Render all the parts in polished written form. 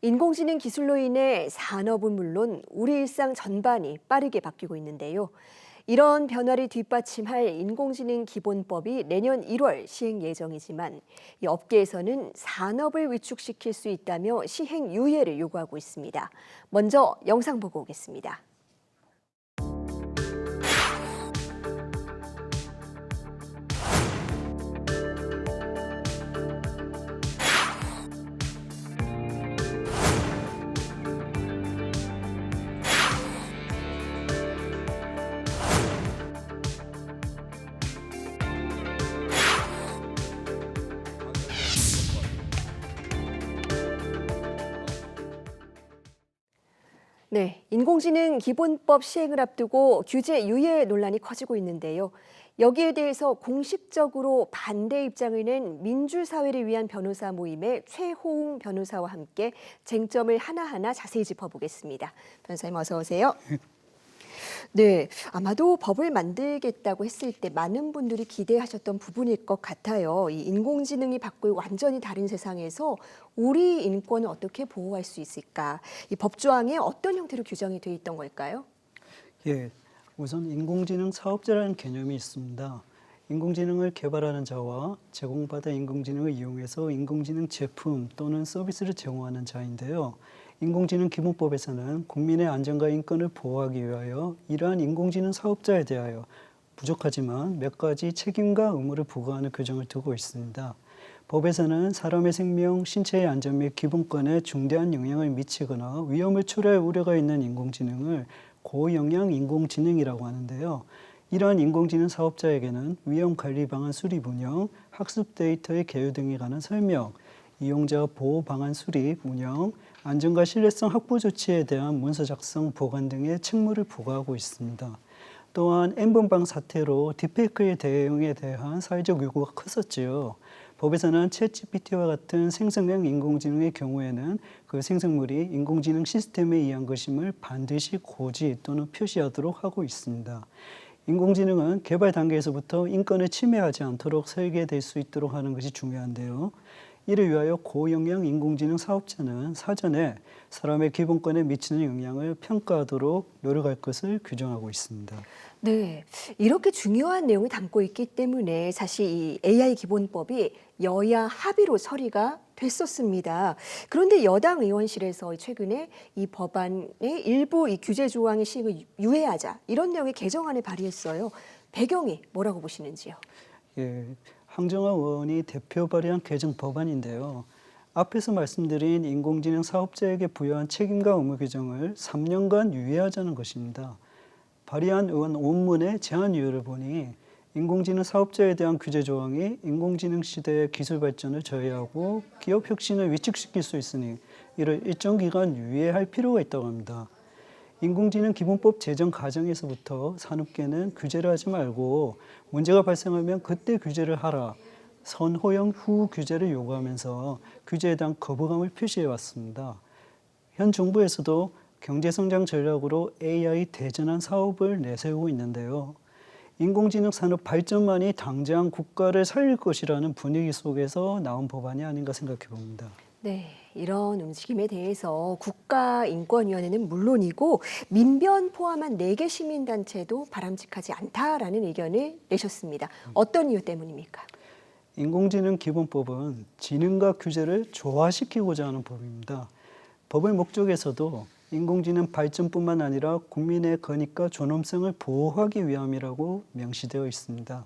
인공지능 기술로 인해 산업은 물론 우리 일상 전반이 빠르게 바뀌고 있는데요. 이런 변화를 뒷받침할 인공지능 기본법이 내년 1월 시행 예정이지만 이 업계에서는 산업을 위축시킬 수 있다며 시행 유예를 요구하고 있습니다. 먼저 영상 보고 오겠습니다. 네, 인공지능 기본법 시행을 앞두고 규제 유예 논란이 커지고 있는데요. 여기에 대해서 공식적으로 반대 입장을 낸 민주사회를 위한 변호사 모임의 최호웅 변호사와 함께 쟁점을 하나하나 자세히 짚어보겠습니다. 변호사님 어서 오세요. 네, 아마도 법을 만들겠다고 했을 때 많은 분들이 기대하셨던 부분일 것 같아요. 이 인공지능이 바꿀 완전히 다른 세상에서 우리 인권을 어떻게 보호할 수 있을까? 이 법조항에 어떤 형태로 규정이 돼 있던 걸까요? 예, 우선 인공지능 사업자라는 개념이 있습니다. 인공지능을 개발하는 자와 제공받은 인공지능을 이용해서 인공지능 제품 또는 서비스를 제공하는 자인데요. 인공지능 기본법에서는 국민의 안전과 인권을 보호하기 위하여 이러한 인공지능 사업자에 대하여 부족하지만 몇 가지 책임과 의무를 부과하는 규정을 두고 있습니다. 법에서는 사람의 생명, 신체의 안전 및 기본권에 중대한 영향을 미치거나 위험을 초래할 우려가 있는 인공지능을 고영향 인공지능이라고 하는데요. 이러한 인공지능 사업자에게는 위험 관리 방안 수립 운영, 학습 데이터의 개요 등에 관한 설명, 이용자 보호 방안 수립 운영, 안전과 신뢰성 확보 조치에 대한 문서 작성, 보관 등의 책무를 부과하고 있습니다. 또한 N번방 사태로 딥페이크의 대응에 대한 사회적 요구가 컸었지요. 법에서는 챗GPT와 같은 생성형 인공지능의 경우에는 그 생성물이 인공지능 시스템에 의한 것임을 반드시 고지 또는 표시하도록 하고 있습니다. 인공지능은 개발 단계에서부터 인권을 침해하지 않도록 설계될 수 있도록 하는 것이 중요한데요. 이를 위하여 고영향 인공지능 사업자는 사전에 사람의 기본권에 미치는 영향을 평가하도록 노력할 것을 규정하고 있습니다. 네, 이렇게 중요한 내용을 담고 있기 때문에 사실 이 AI 기본법이 여야 합의로 처리가 됐었습니다. 그런데 여당 의원실에서 최근에 이 법안의 일부 이 규제 조항의 시행을 유예하자 이런 내용의 개정안을 발의했어요. 배경이 뭐라고 보시는지요? 예, 황정화 의원이 대표 발의한 개정 법안인데요. 앞에서 말씀드린 인공지능 사업자에게 부여한 책임과 의무 규정을 3년간 유예하자는 것입니다. 발의한 의원 원문의 제한 이유를 보니 인공지능 사업자에 대한 규제 조항이 인공지능 시대의 기술 발전을 저해하고 기업 혁신을 위축시킬 수 있으니 이를 일정 기간 유예할 필요가 있다고 합니다. 인공지능 기본법 제정 과정에서부터 산업계는 규제를 하지 말고 문제가 발생하면 그때 규제를 하라, 선호형 후 규제를 요구하면서 규제에 대한 거부감을 표시해 왔습니다. 현 정부에서도 경제성장 전략으로 AI 대전환 사업을 내세우고 있는데요. 인공지능 산업 발전만이 당장 국가를 살릴 것이라는 분위기 속에서 나온 법안이 아닌가 생각해 봅니다. 네, 이런 움직임에 대해서 국가인권위원회는 물론이고 민변 포함한 4개 시민단체도 바람직하지 않다라는 의견을 내셨습니다. 어떤 이유 때문입니까? 인공지능 기본법은 지능과 규제를 조화시키고자 하는 법입니다. 법의 목적에서도 인공지능 발전뿐만 아니라 국민의 권익과 존엄성을 보호하기 위함이라고 명시되어 있습니다.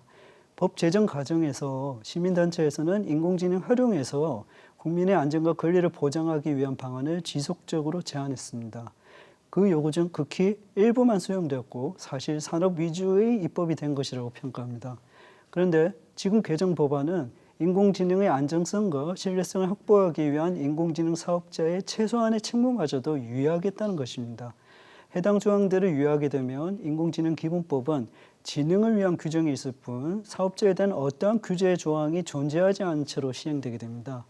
법 제정 과정에서 시민단체에서는 인공지능 활용에서 국민의 안전과 권리를 보장하기 위한 방안을 지속적으로 제안했습니다. 그 요구 중 극히 일부만 수용되었고 사실 산업 위주의 입법이 된 것이라고 평가합니다. 그런데 지금 개정 법안은 인공지능의 안정성과 신뢰성을 확보하기 위한 인공지능 사업자의 최소한의 책무마저도 유예하겠다는 것입니다. 해당 조항들을 유예하게 되면 인공지능 기본법은 지능을 위한 규정이 있을 뿐 사업자에 대한 어떠한 규제 조항이 존재하지 않은 채로 시행되게 됩니다.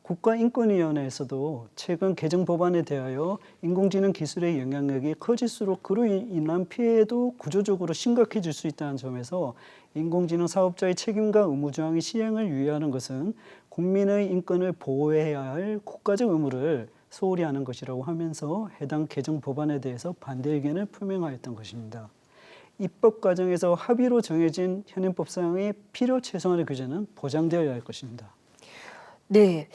국가인권위원회에서도 최근 개정 법안에 대하여 인공지능 기술의 영향력이 커질수록 그로 인한 피해도 구조적으로 심각해질 수 있다는 점에서 인공지능 사업자의 책임과 의무 조항의 시행을 유예하는 것은 국민의 인권을 보호해야 할 국가적 의무를 소홀히 하는 것이라고 하면서 해당 개정 법안에 대해서 반대 의견을 표명하였던 것입니다. 입법 과정에서 합의로 정해진 현행법상의 필요 최소한의 규제는 보장되어야 할 것입니다. 네.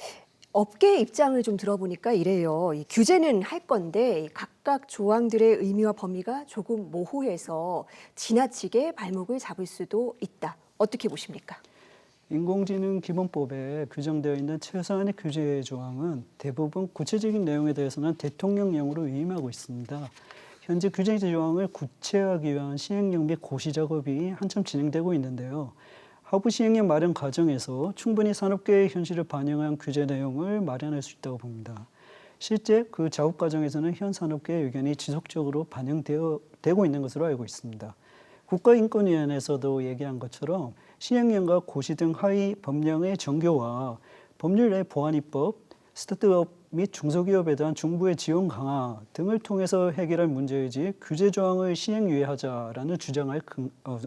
업계 입장을 좀 들어보니까 이래요. 이 규제는 할 건데 이 각각 조항들의 의미와 범위가 조금 모호해서 지나치게 발목을 잡을 수도 있다. 어떻게 보십니까? 인공지능 기본법에 규정되어 있는 최소한의 규제 조항은 대부분 구체적인 내용에 대해서는 대통령령으로 위임하고 있습니다. 현재 규제 조항을 구체화하기 위한 시행령 및 고시 작업이 한참 진행되고 있는데요. 하부 시행령 마련 과정에서 충분히 산업계의 현실을 반영한 규제 내용을 마련할 수 있다고 봅니다. 실제 그 작업 과정에서는 현 산업계의 의견이 지속적으로 반영되고 있는 것으로 알고 있습니다. 국가인권위원회에서도 얘기한 것처럼 시행령과 고시 등 하위 법령의 정교화, 법률 내 보완 입법, 스타트업 및 중소기업에 대한 정부의 지원 강화 등을 통해서 해결할 문제이지 규제 조항을 시행 유예하자라는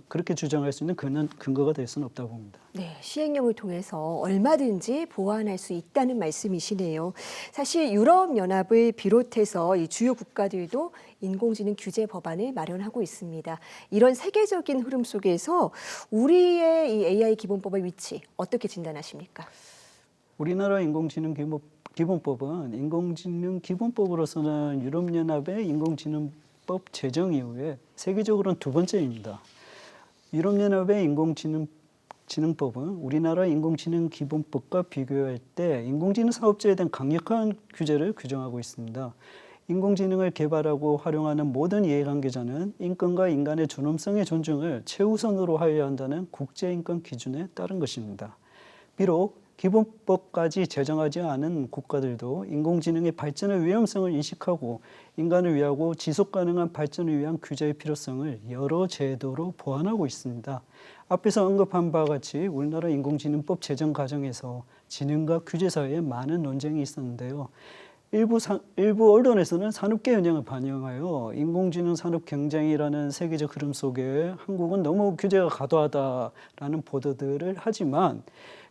그렇게 주장할 수 있는 근거가 될 수는 없다고 봅니다. 네, 시행령을 통해서 얼마든지 보완할 수 있다는 말씀이시네요. 사실 유럽연합을 비롯해서 이 주요 국가들도 인공지능 규제 법안을 마련하고 있습니다. 이런 세계적인 흐름 속에서 우리의 이 AI 기본법의 위치 어떻게 진단하십니까? 우리나라 인공지능 기본법은 인공지능 기본법으로서는 유럽연합의 인공지능법 제정 이후에 세계적으로는 두 번째입니다. 유럽연합의 인공지능법은 우리나라 인공지능 기본법과 비교할 때 인공지능 사업자에 대한 강력한 규제를 규정하고 있습니다. 인공지능을 개발하고 활용하는 모든 이해관계자는 인권과 인간의 존엄성의 존중을 최우선으로 하여야 한다는 국제인권 기준에 따른 것입니다. 비록 기본법까지 제정하지 않은 국가들도 인공지능의 발전의 위험성을 인식하고 인간을 위하고 지속가능한 발전을 위한 규제의 필요성을 여러 제도로 보완하고 있습니다. 앞에서 언급한 바와 같이 우리나라 인공지능법 제정 과정에서 지능과 규제 사이에 많은 논쟁이 있었는데요. 일부 언론에서는 산업계 영향을 반영하여 인공지능 산업 경쟁이라는 세계적 흐름 속에 한국은 너무 규제가 과도하다라는 보도들을 하지만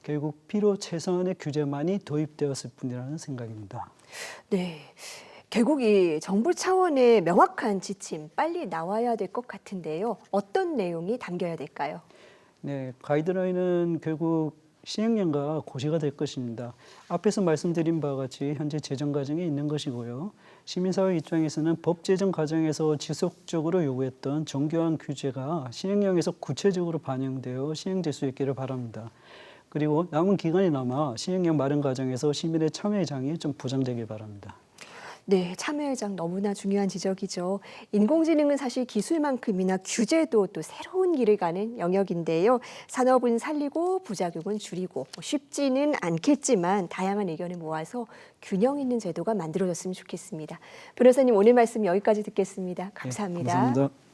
결국 필요 최소한의 규제만이 도입되었을 뿐이라는 생각입니다. 네. 결국 이 정부 차원의 명확한 지침 빨리 나와야 될 것 같은데요. 어떤 내용이 담겨야 될까요? 네, 가이드라인은 결국 시행령과 고시가 될 것입니다. 앞에서 말씀드린 바와 같이 현재 제정 과정에 있는 것이고요. 시민사회 입장에서는 법 제정 과정에서 지속적으로 요구했던 정교한 규제가 시행령에서 구체적으로 반영되어 시행될 수 있기를 바랍니다. 그리고 남은 기간이 남아 시행령 마련 과정에서 시민의 참여의 장이 좀 보장되길 바랍니다. 네, 참여의 장 너무나 중요한 지적이죠. 인공지능은 사실 기술만큼이나 규제도 또 새로운 길을 가는 영역인데요. 산업은 살리고 부작용은 줄이고 쉽지는 않겠지만 다양한 의견을 모아서 균형 있는 제도가 만들어졌으면 좋겠습니다. 변호사님 오늘 말씀 여기까지 듣겠습니다. 감사합니다. 네, 감사합니다.